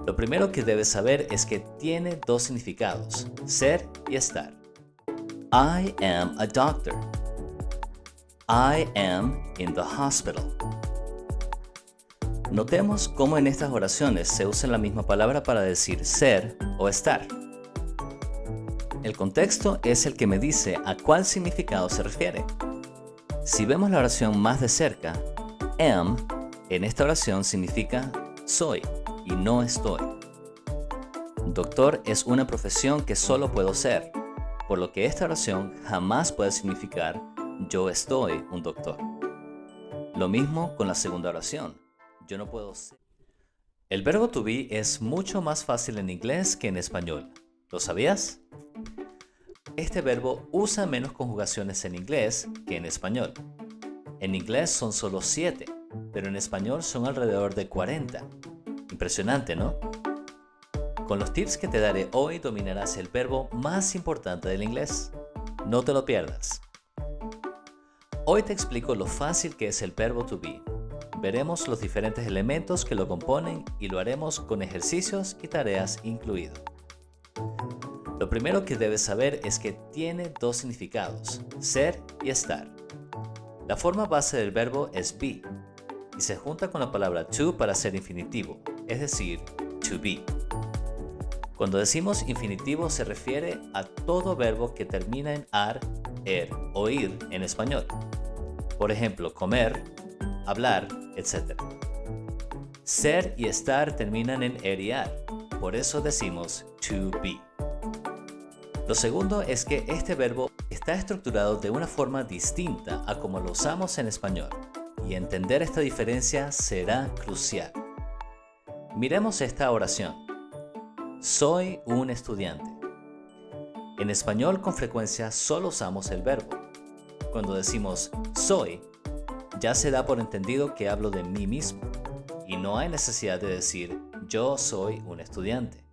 Lo primero que debes saber es que tiene dos significados, ser y estar. I am a doctor. I am in the hospital. Notemos cómo en estas oraciones se usa la misma palabra para decir ser o estar. El contexto es el que me dice a cuál significado se refiere. Si vemos la oración más de cerca, am en esta oración significa soy y no estoy. Doctor es una profesión que solo puedo ser, por lo que esta oración jamás puede significar yo estoy un doctor. Lo mismo con la segunda oración. Yo no puedo ser. El verbo to be es mucho más fácil en inglés que en español. ¿Lo sabías? Este verbo usa menos conjugaciones en inglés que en español. En inglés son solo 7, pero en español son alrededor de 40. Impresionante, ¿no? Con los tips que te daré hoy dominarás el verbo más importante del inglés. No te lo pierdas. Hoy te explico lo fácil que es el verbo to be. Veremos los diferentes elementos que lo componen y lo haremos con ejercicios y tareas incluidos. Lo primero que debes saber es que tiene dos significados, ser y estar. La forma base del verbo es be y se junta con la palabra to para ser infinitivo, es decir, to be. Cuando decimos infinitivo se refiere a todo verbo que termina en ar, o ir en español. Por ejemplo, comer, hablar, etc. Ser y estar terminan en er y ar, por eso decimos to be. Lo segundo es que este verbo está estructurado de una forma distinta a como lo usamos en español, y entender esta diferencia será crucial. Miremos esta oración. Soy un estudiante. En español con frecuencia solo usamos el verbo. Cuando decimos soy, ya se da por entendido que hablo de mí mismo y no hay necesidad de decir yo soy un estudiante.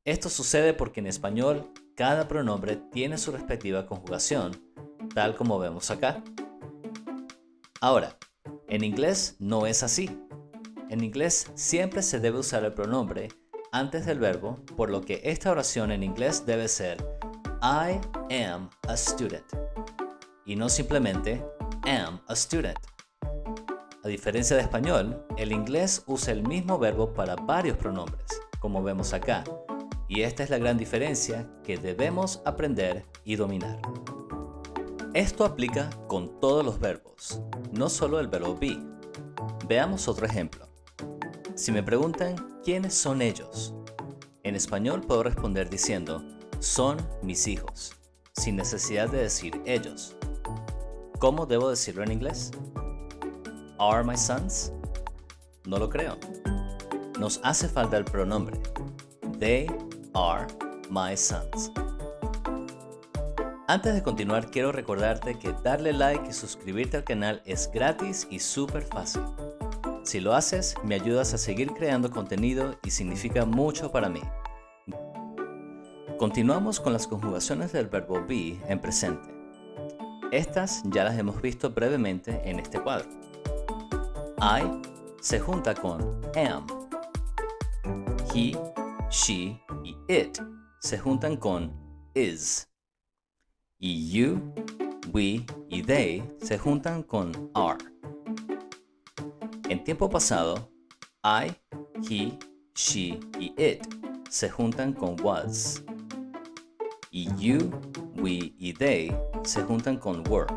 Esto sucede porque en español cada pronombre tiene su respectiva conjugación, tal como vemos acá. Ahora, en inglés no es así. En inglés siempre se debe usar el pronombre antes del verbo, por lo que esta oración en inglés debe ser I am a student y no simplemente am a student. A diferencia de español, el inglés usa el mismo verbo para varios pronombres, como vemos acá, y esta es la gran diferencia que debemos aprender y dominar. Esto aplica con todos los verbos, no solo el verbo be. Veamos otro ejemplo. Si me preguntan ¿quiénes son ellos? En español puedo responder diciendo son mis hijos, sin necesidad de decir ellos. ¿Cómo debo decirlo en inglés? Are my sons? No lo creo. Nos hace falta el pronombre. They are my sons. Antes de continuar, quiero recordarte que darle like y suscribirte al canal es gratis y súper fácil. Si lo haces, me ayudas a seguir creando contenido y significa mucho para mí. Continuamos con las conjugaciones del verbo be en presente. Estas ya las hemos visto brevemente en este cuadro. I se junta con am. He, she y it se juntan con is. Y you, we y they se juntan con are. En tiempo pasado, I, he, she y it se juntan con was. Y you, we y they se juntan con were.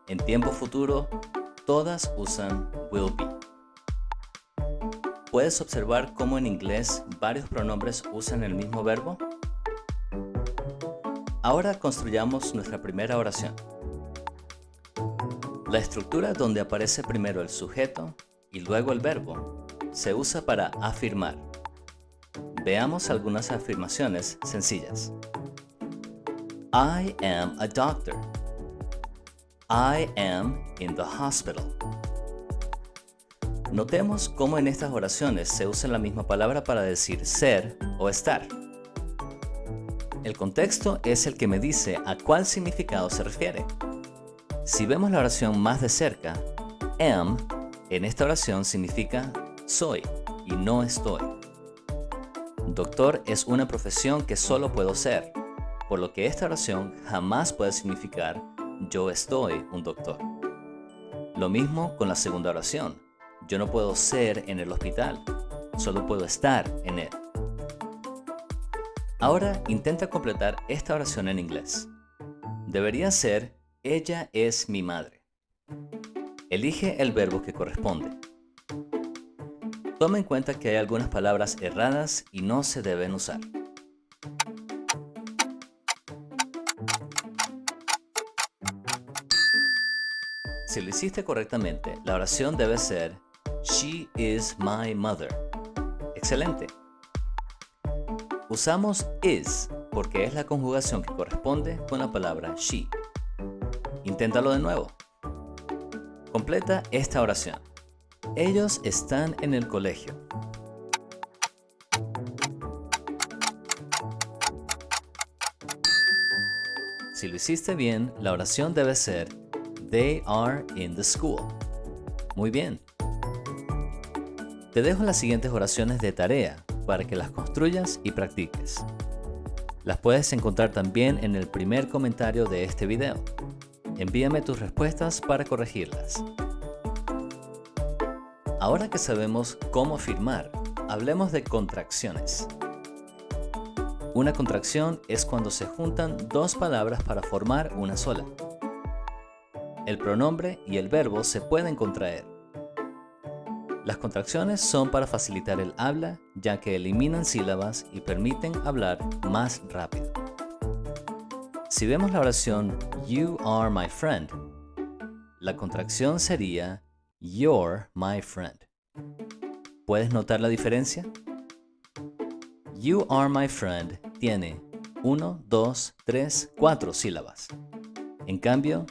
En tiempo futuro, todas usan will be. ¿Puedes observar cómo en inglés varios pronombres usan el mismo verbo? Ahora construyamos nuestra primera oración. La estructura donde aparece primero el sujeto y luego el verbo se usa para afirmar. Veamos algunas afirmaciones sencillas. I am a doctor. I am in the hospital. Notemos cómo en estas oraciones se usa la misma palabra para decir ser o estar. El contexto es el que me dice a cuál significado se refiere. Si vemos la oración más de cerca, am en esta oración significa soy y no estoy. Doctor es una profesión que solo puedo ser, por lo que esta oración jamás puede significar yo estoy un doctor. Lo mismo con la segunda oración. Yo no puedo ser en el hospital, solo puedo estar en él. Ahora intenta completar esta oración en inglés. Debería ser ella es mi madre. Elige el verbo que corresponde. Toma en cuenta que hay algunas palabras erradas y no se deben usar. Si lo hiciste correctamente, la oración debe ser She is my mother. Excelente. Usamos is porque es la conjugación que corresponde con la palabra she. Inténtalo de nuevo. Completa esta oración. Ellos están en el colegio. Si lo hiciste bien, la oración debe ser They are in the school. Muy bien. Te dejo las siguientes oraciones de tarea para que las construyas y practiques. Las puedes encontrar también en el primer comentario de este video. Envíame tus respuestas para corregirlas. Ahora que sabemos cómo afirmar, hablemos de contracciones. Una contracción es cuando se juntan dos palabras para formar una sola. El pronombre y el verbo se pueden contraer. Las contracciones son para facilitar el habla, ya que eliminan sílabas y permiten hablar más rápido. Si vemos la oración You are my friend, la contracción sería You're my friend. ¿Puedes notar la diferencia? You are my friend tiene 1, 2, 3, 4 sílabas. En cambio,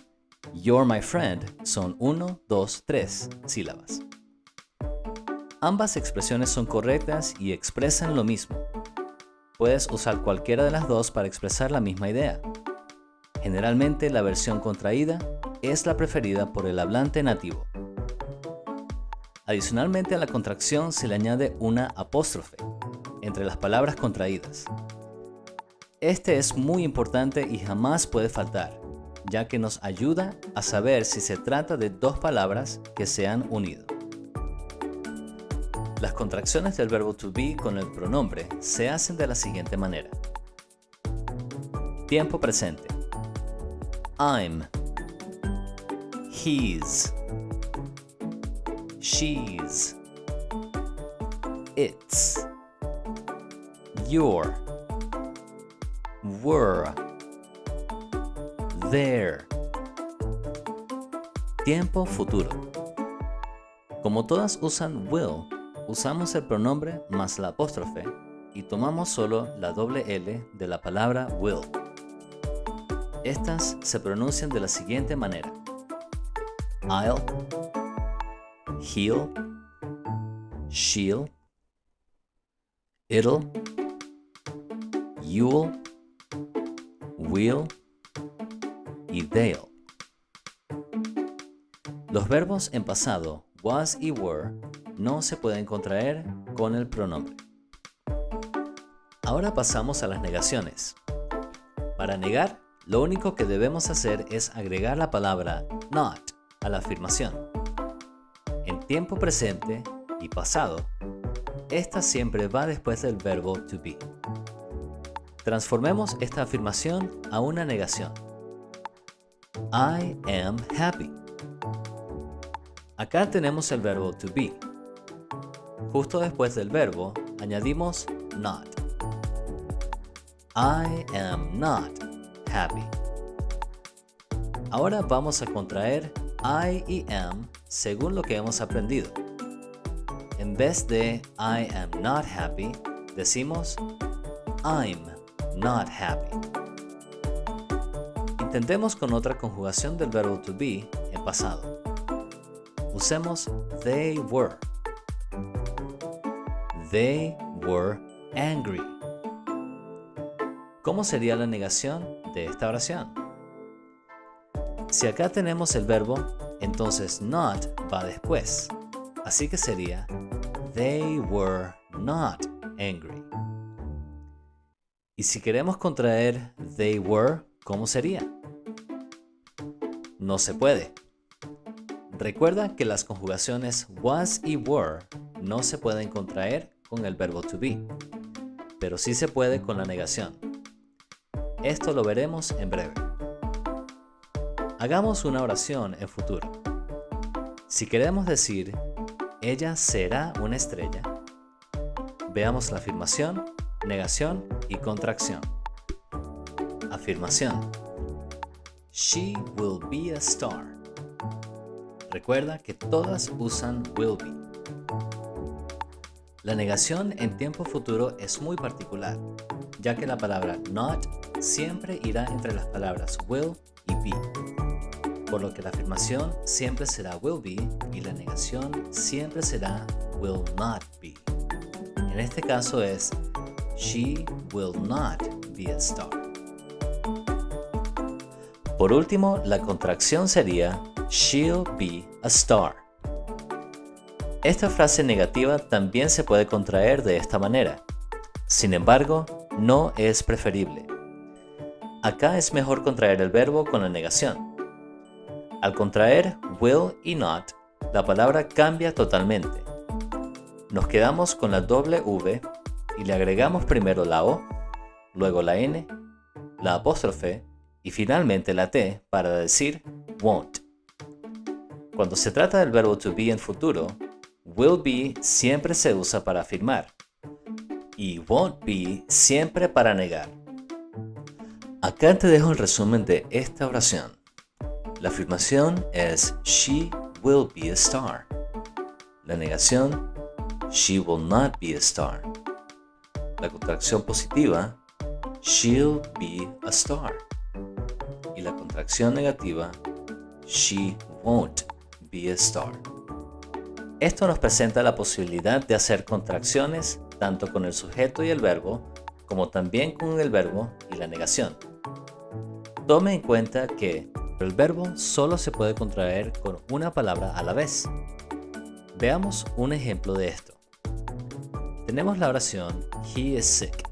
You're my friend son 1, 2, 3 sílabas. Ambas expresiones son correctas y expresan lo mismo. Puedes usar cualquiera de las dos para expresar la misma idea. Generalmente la versión contraída es la preferida por el hablante nativo. Adicionalmente a la contracción se le añade una apóstrofe entre las palabras contraídas. Este es muy importante y jamás puede faltar, ya que nos ayuda a saber si se trata de dos palabras que se han unido. Las contracciones del verbo to be con el pronombre se hacen de la siguiente manera. Tiempo presente. I'm. He's. She's. It's. You're. Were. There. Tiempo futuro. Como todas usan will, usamos el pronombre más la apóstrofe y tomamos solo la doble L de la palabra will. Estas se pronuncian de la siguiente manera. I'll, he'll, she'll, it'll, you'll, will y they'll. Los verbos en pasado, was y were, no se pueden contraer con el pronombre. Ahora pasamos a las negaciones. Para negar, lo único que debemos hacer es agregar la palabra not a la afirmación. En tiempo presente y pasado, esta siempre va después del verbo to be. Transformemos esta afirmación a una negación. I am happy. Acá tenemos el verbo to be. Justo después del verbo, añadimos not. I am not happy. Ahora vamos a contraer I y am según lo que hemos aprendido. En vez de I am not happy, decimos I'm not happy. Intentemos con otra conjugación del verbo to be en pasado. Usemos they were. They were angry. ¿Cómo sería la negación de esta oración? Si acá tenemos el verbo, entonces not va después. Así que sería They were not angry. Y si queremos contraer they were, ¿cómo sería? No se puede. Recuerda que las conjugaciones was y were no se pueden contraer con el verbo to be, pero sí se puede con la negación. Esto lo veremos en breve. Hagamos una oración en futuro. Si queremos decir ella será una estrella, veamos la afirmación, negación y contracción. Afirmación: She will be a star. Recuerda que todas usan will be. La negación en tiempo futuro es muy particular, ya que la palabra not siempre irá entre las palabras will y be, por lo que la afirmación siempre será will be y la negación siempre será will not be. En este caso es She will not be a star. Por último, la contracción sería She'll be a star. Esta frase negativa también se puede contraer de esta manera. Sin embargo, no es preferible. Acá es mejor contraer el verbo con la negación. Al contraer will y not, la palabra cambia totalmente. Nos quedamos con la doble V y le agregamos primero la O, luego la N, la apóstrofe y finalmente la T para decir won't. Cuando se trata del verbo to be en futuro, will be siempre se usa para afirmar y won't be siempre para negar. Acá te dejo el resumen de esta oración. La afirmación es She will be a star. La negación, She will not be a star. La contracción positiva, She'll be a star. Y la contracción negativa, She won't be a star. Esto nos presenta la posibilidad de hacer contracciones tanto con el sujeto y el verbo, como también con el verbo y la negación. Tome en cuenta que el verbo solo se puede contraer con una palabra a la vez. Veamos un ejemplo de esto. Tenemos la oración He is sick.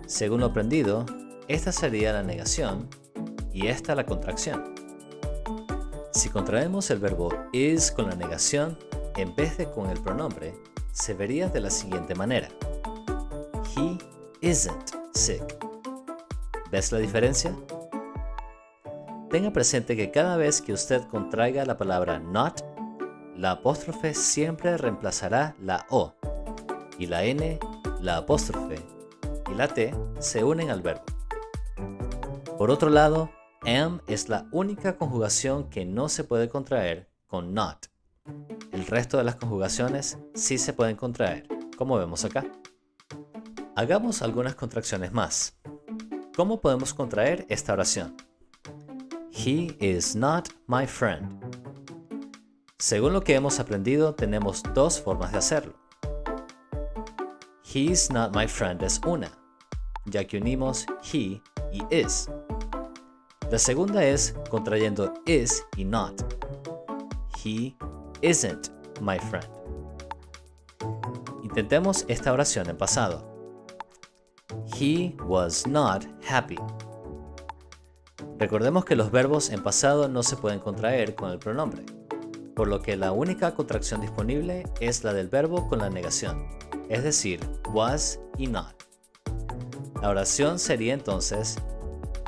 Según lo aprendido, esta sería la negación y esta la contracción. Si contraemos el verbo is con la negación en vez de con el pronombre, se vería de la siguiente manera: He isn't sick. ¿Ves la diferencia? Tenga presente que cada vez que usted contraiga la palabra not, la apóstrofe siempre reemplazará la O y la N, la apóstrofe y la T se unen al verbo. Por otro lado, am es la única conjugación que no se puede contraer con not. El resto de las conjugaciones sí se pueden contraer, como vemos acá. Hagamos algunas contracciones más. ¿Cómo podemos contraer esta oración? He is not my friend. Según lo que hemos aprendido, tenemos dos formas de hacerlo. He's not my friend es una, ya que unimos he y is. La segunda es contrayendo is y not. He isn't my friend. Intentemos esta oración en pasado. He was not happy. Recordemos que los verbos en pasado no se pueden contraer con el pronombre, por lo que la única contracción disponible es la del verbo con la negación, es decir, was y not. La oración sería entonces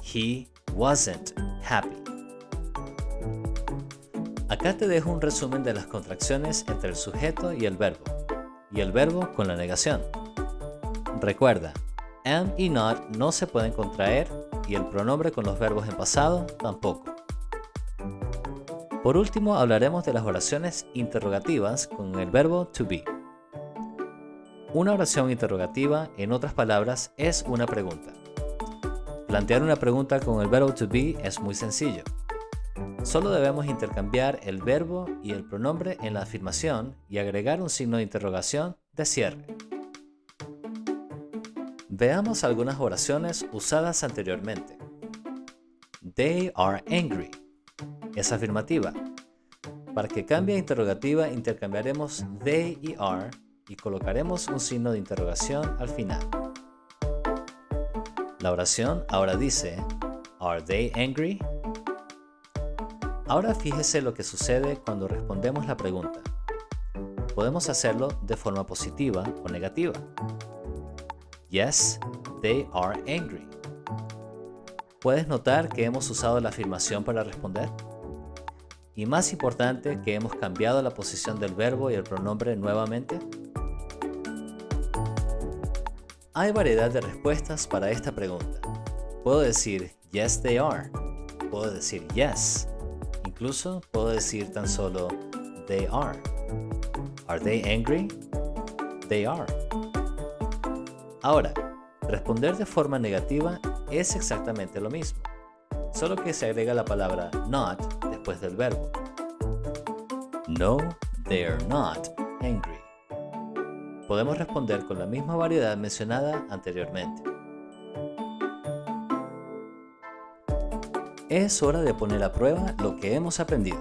He wasn't happy. Acá te dejo un resumen de las contracciones entre el sujeto y el verbo con la negación. Recuerda, am y not no se pueden contraer y el pronombre con los verbos en pasado tampoco. Por último, hablaremos de las oraciones interrogativas con el verbo to be. Una oración interrogativa, en otras palabras, es una pregunta. Plantear una pregunta con el verbo to be es muy sencillo. Solo debemos intercambiar el verbo y el pronombre en la afirmación y agregar un signo de interrogación de cierre. Veamos algunas oraciones usadas anteriormente. They are angry. Es afirmativa. Para que cambie a interrogativa intercambiaremos they y are y colocaremos un signo de interrogación al final. La oración ahora dice, ¿Are they angry? Ahora fíjese lo que sucede cuando respondemos la pregunta. Podemos hacerlo de forma positiva o negativa. Yes, they are angry. ¿Puedes notar que hemos usado la afirmación para responder? Y más importante, que hemos cambiado la posición del verbo y el pronombre nuevamente. Hay variedad de respuestas para esta pregunta. Puedo decir yes they are. Puedo decir yes. Incluso puedo decir tan solo they are. Are they angry? They are. Ahora, responder de forma negativa es exactamente lo mismo, solo que se agrega la palabra not después del verbo. No, they are not angry. Podemos responder con la misma variedad mencionada anteriormente. Es hora de poner a prueba lo que hemos aprendido.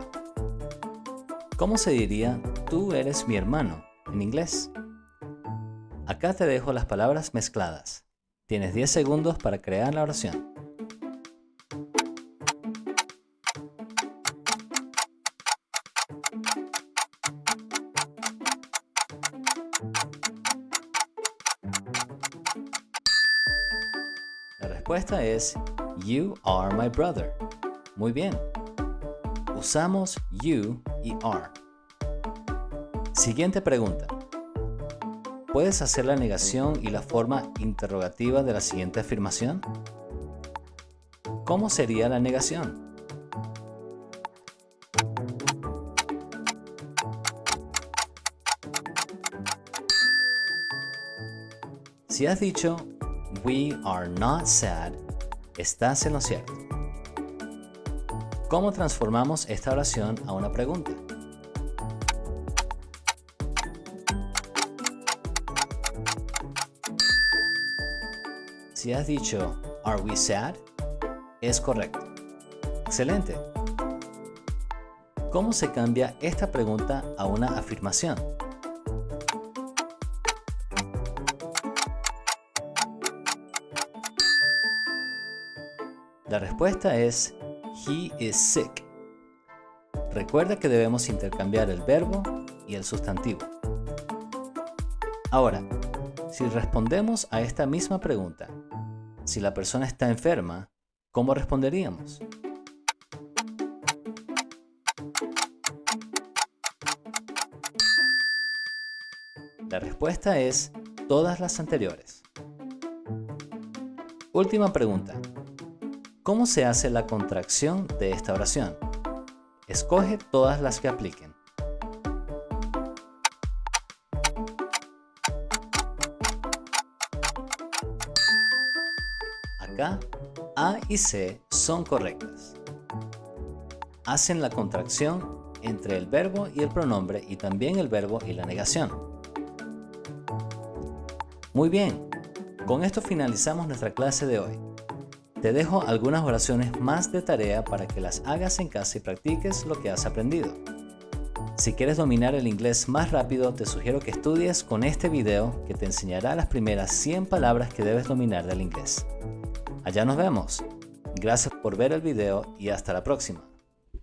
¿Cómo se diría tú eres mi hermano en inglés? Acá te dejo las palabras mezcladas. Tienes 10 segundos para crear la oración. La respuesta es You are my brother. Muy bien. Usamos you y are. Siguiente pregunta. ¿Puedes hacer la negación y la forma interrogativa de la siguiente afirmación? ¿Cómo sería la negación? Si has dicho We are not sad, estás en lo cierto. ¿Cómo transformamos esta oración a una pregunta? Si has dicho Are we sad? Es correcto. Excelente. ¿Cómo se cambia esta pregunta a una afirmación? La respuesta es He is sick. Recuerda que debemos intercambiar el verbo y el sustantivo. Ahora, si respondemos a esta misma pregunta, si la persona está enferma, ¿cómo responderíamos? La respuesta es todas las anteriores. Última pregunta. ¿Cómo se hace la contracción de esta oración? Escoge todas las que apliquen. Acá, A y C son correctas. Hacen la contracción entre el verbo y el pronombre y también el verbo y la negación. Muy bien, con esto finalizamos nuestra clase de hoy. Te dejo algunas oraciones más de tarea para que las hagas en casa y practiques lo que has aprendido. Si quieres dominar el inglés más rápido, te sugiero que estudies con este video que te enseñará las primeras 100 palabras que debes dominar del inglés. Allá nos vemos. Gracias por ver el video y hasta la próxima.